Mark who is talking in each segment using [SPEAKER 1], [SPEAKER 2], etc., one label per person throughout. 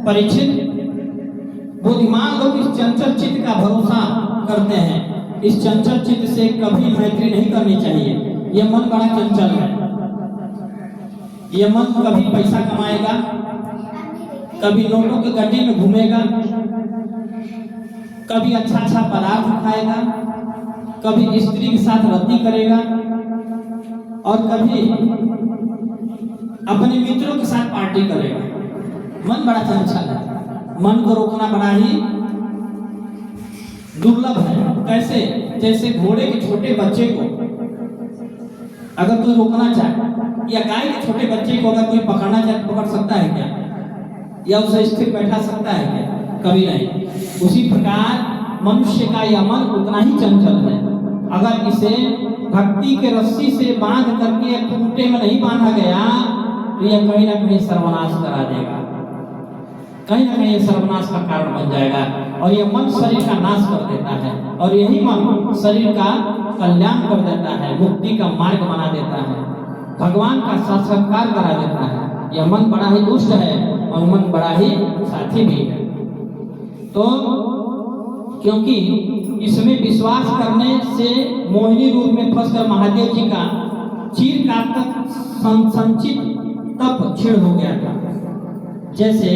[SPEAKER 1] परीक्षित, बुद्धिमान लोग इस चंचल चित्त का भरोसा करते हैं। इस चंचल चित्त से कभी मैत्री नहीं करनी चाहिए। यह मन बड़ा चंचल है। यह मन कभी पैसा कमाएगा, कभी नोटों के गड्ढे में घूमेगा, कभी अच्छा अच्छा पदार्थ खाएगा, कभी स्त्री के साथ रति करेगा और कभी अपने मित्रों के साथ पार्टी करेगा। मन बड़ा चंचल है। मन को रोकना बड़ा ही दुर्लभ है। कैसे? जैसे घोड़े के छोटे बच्चे को अगर कोई रोकना चाहे, या गाय के छोटे बच्चे को अगर कोई पकड़ना चाहे तो पकड़ सकता है क्या? या उसे स्थिर बैठा सकता है क्या? कभी नहीं। उसी प्रकार मनुष्य का यह मन उतना ही चंचल है। अगर इसे भक्ति के रस्सी से बांध करके खूंटे में नहीं बांधा गया तो यह कहीं ना कहीं सर्वनाश करा देगा, कहीं ना कहीं सर्वनाश का कारण बन जाएगा। और यह मन शरीर का नाश कर देता है, और यही मन शरीर का कल्याण कर देता है, मुक्ति का मार्ग बना देता है, भगवान का साक्षात्कार करा देता है। यह मन बड़ा ही दुष्ट है और मन बड़ा ही साथी भी है। तो क्योंकि इसमें विश्वास करने से मोहिनी रूप में फंसकर महादेव जी का चिरकाल तक संचित तप क्षीण हो गया था। जैसे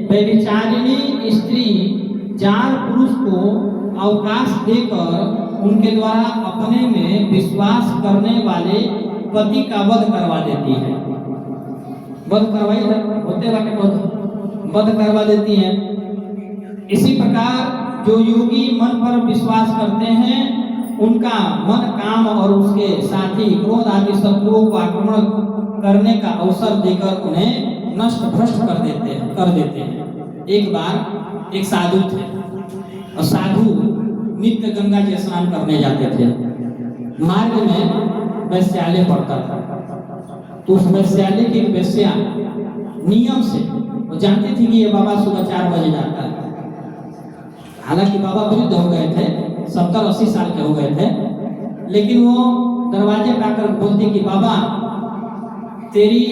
[SPEAKER 1] व्यभिचारिणी स्त्री चार पुरुष को अवकाश देकर उनके द्वारा अपने में विश्वास करने वाले पति का वध करवा देती है। वध करवाई होते वध करवा देती है। इसी प्रकार जो योगी मन पर विश्वास करते हैं उनका मन काम और उसके साथी क्रोध आदि शत्रुओं को आक्रमण करने का अवसर देकर उन्हें नष्ट भ्रष्ट कर देते हैं। एक बार एक साधु थे और साधु नित्य गंगा जी स्नान करने जाते थे। मार्ग में वैश्यालय पड़ता था, तो उस वैश्यालय की वैश्या नियम से वो जानती थी कि ये बाबा सुबह 4 बजे जाता है। हालांकि बाबा वृद्ध हो गए थे, 70-80 साल के हो गए थे, लेकिन वो दरवाजे पर आकर बोलती कि बाबा तेरी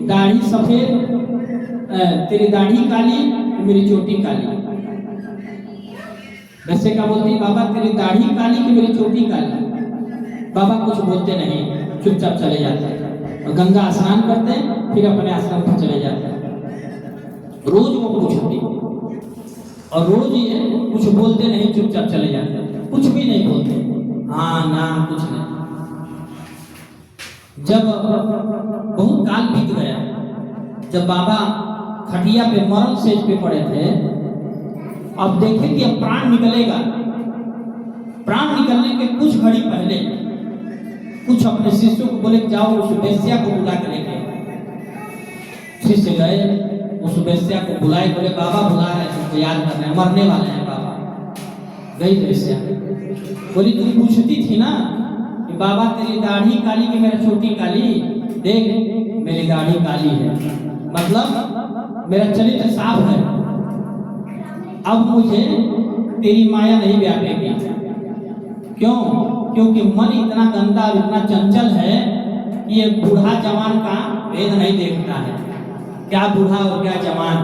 [SPEAKER 1] दाढ़ी सफेद, तेरी दाढ़ी काली, मेरी चोटी काली। वैसे क्या बोलती, बाबा तेरी दाढ़ी काली कि मेरी चोटी काली। बाबा कुछ बोलते नहीं, चुपचाप चले जाते और गंगा स्नान करते, फिर अपने आश्रम पर चले जाते। रोज वो पूछती और रोज ये कुछ बोलते नहीं, चुपचाप चले जाते, कुछ भी नहीं बोलते, हाँ ना कुछ नहीं। जब बहुत काल बीत गया, जब बाबा खटिया पे मरण सेज पे पड़े थे, अब देखे कि अब प्राण निकलेगा। प्राण निकलने के कुछ घड़ी पहले कुछ अपने शिष्यों को बोले जाओ उस वैश्या को बुला के लेके। शिष्य गए, उस वैश्या को बुलाए, बोले बाबा बुला रहे हैं, तुमको याद कर रहे हैं, मरने वाले हैं बाबा। गई वैश्या, बोली तुम पूछती थी ना कि बाबा तेरी दाढ़ी काली कि मेरा चोटी काली, देख मेरी दाढ़ी काली है, मतलब मेरा चरित्र साफ है। अब मुझे तेरी माया नहीं व्यापेगी। क्यों? क्योंकि मन इतना गंदा और इतना चंचल है कि ये बूढ़ा जवान का भेद नहीं देखता है। क्या बूढ़ा और क्या जवान,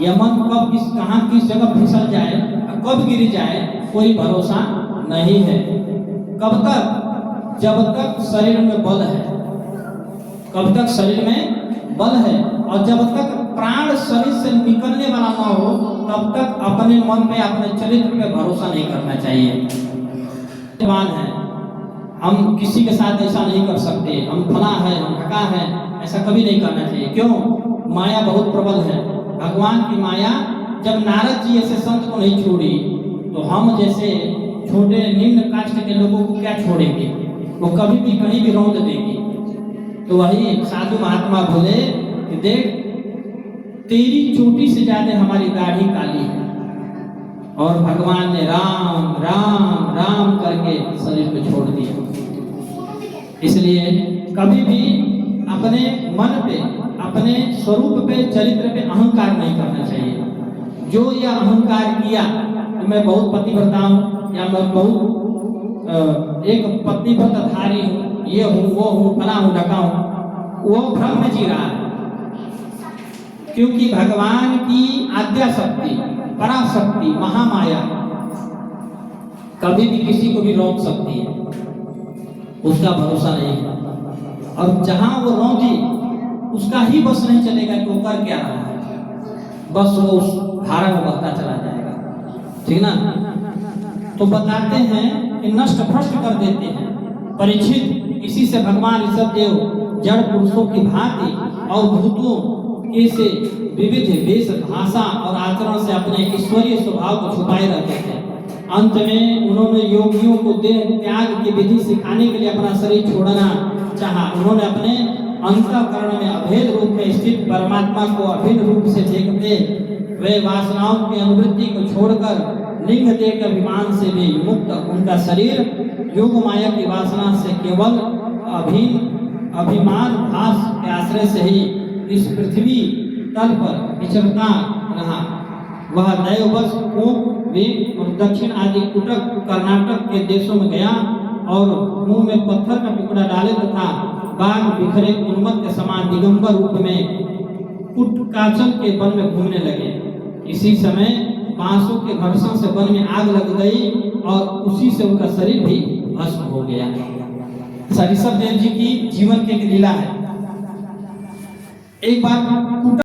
[SPEAKER 1] यह मन कब कहाँ किस जगह फिसल जाए, कब गिर जाए, कोई भरोसा नहीं है। कब तक? जब तक शरीर में बल है, कब तक शरीर में बल है, और जब तक प्राण शरीर से निकलने वाला ना हो तब तक अपने मन पे, अपने चरित्र पे भरोसा नहीं करना चाहिए। जवान है, हम किसी के साथ ऐसा नहीं कर सकते, हम फला है, हम ढका है, ऐसा कभी नहीं करना चाहिए। क्यों? माया बहुत प्रबल है। भगवान की माया जब नारद जी ऐसे संत को नहीं छोड़ी तो हम जैसे छोटे निम्न कास्ट के लोगों को क्या छोड़ेंगे? वो कभी भी कहीं भी रौंद देगी। तो वही साधु महात्मा बोले कि देख तेरी चोटी से ज्यादा हमारी दाढ़ी काली है। और भगवान ने राम राम राम करके शरीर को छोड़ दिया। इसलिए कभी भी अपने मन पे, अपने स्वरूप पे, चरित्र पे अहंकार नहीं करना चाहिए। जो यह अहंकार किया तो मैं बहुत पतिव्रता हूँ, या मैं बहुत एक पत्नीव्रतधारी हूँ, ये हूँ, वो हूँ, फला हूँ, ढका हूँ, वो भ्रम में जी रहा है। क्योंकि भगवान की आद्या शक्ति, पराशक्ति, महामाया कभी भी किसी को भी रोक सकती है, उसका भरोसा नहीं है। और जहां वो रोकी उसका ही बस नहीं चलेगा कि वो कर क्या रहा है, बस वो उस धारा में बहता चला जाएगा, ठीक ना। तो बताते हैं कि नष्ट भ्रष्ट कर देते हैं। परीक्षित, इसी से भगवान ऋषभ देव जड़ पुरुषों की भांति और भूतों के से विविध वेश, भाषा और आचरण से अपने ईश्वरीय स्वभाव को छुपाए रहते थे। अंत में उन्होंने योगियों को देह त्याग की विधि सिखाने के लिए अपना शरीर छोड़ना चाहा। उन्होंने अपने अंतःकरण में अभेद रूप में स्थित परमात्मा को अभिन्न रूप से देखते वे वासनाओं की अनुवृत्ति को छोड़कर लिंग देह के अभिमान से भी मुक्त उनका शरीर योग माया की वासना से केवल अभिमान भास के आश्रय से ही इस पृथ्वी तल पर विचरता रहा। वह दैववश कोक, वेग और दक्षिण आदि कुटक कर्नाटक के देशों में गया और मुंह में पत्थर का टुकड़ा डाले तथा बाघ बिखरे उन्मत्त के समान दिगंबर रूप में कुटकाचल के वन में घूमने लगे। इसी समय बांसों के घर्षण से वन में आग लग गई और उसी से उनका शरीर भी भस्म हो गया। ऋषभ देव जी की जीवन की एक लीला है। एक बार